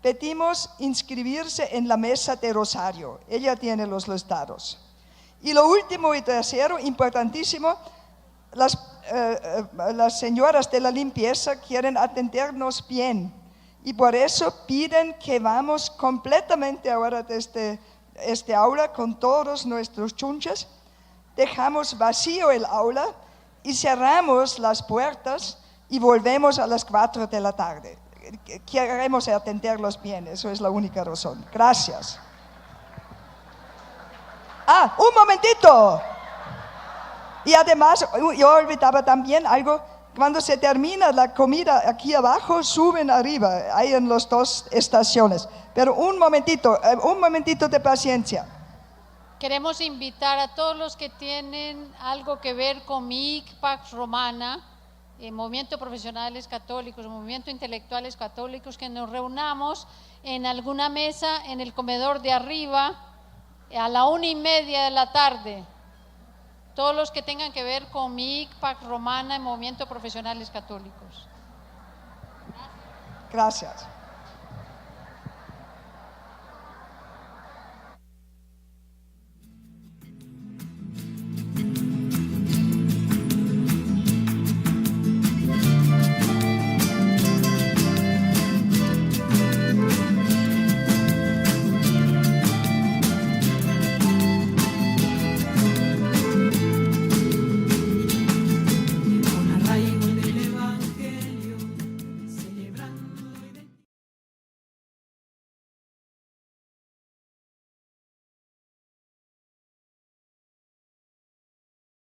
Speaker 4: pedimos inscribirse en la mesa de Rosario. Ella tiene los listados. Y lo último y tercero, importantísimo, las señoras de la limpieza quieren atendernos bien y por eso piden que vamos completamente ahora desde este aula con todos nuestros chunches, dejamos vacío el aula y cerramos las puertas y volvemos a las 4 de la tarde. Queremos atenderlos bien, eso es la única razón. Gracias. Un momentito. Y además, yo olvidaba también algo, cuando se termina la comida aquí abajo, suben arriba, hay en las dos estaciones. Pero un momentito de paciencia.
Speaker 5: Queremos invitar a todos los que tienen algo que ver con MIC, Pax Romana, Movimiento Profesionales Católicos, Movimiento Intelectuales Católicos, que nos reunamos en alguna mesa en el comedor de arriba a la 1:30 de la tarde. Todos los que tengan que ver con MIC, Pax Romana y Movimiento Profesionales Católicos.
Speaker 4: Gracias.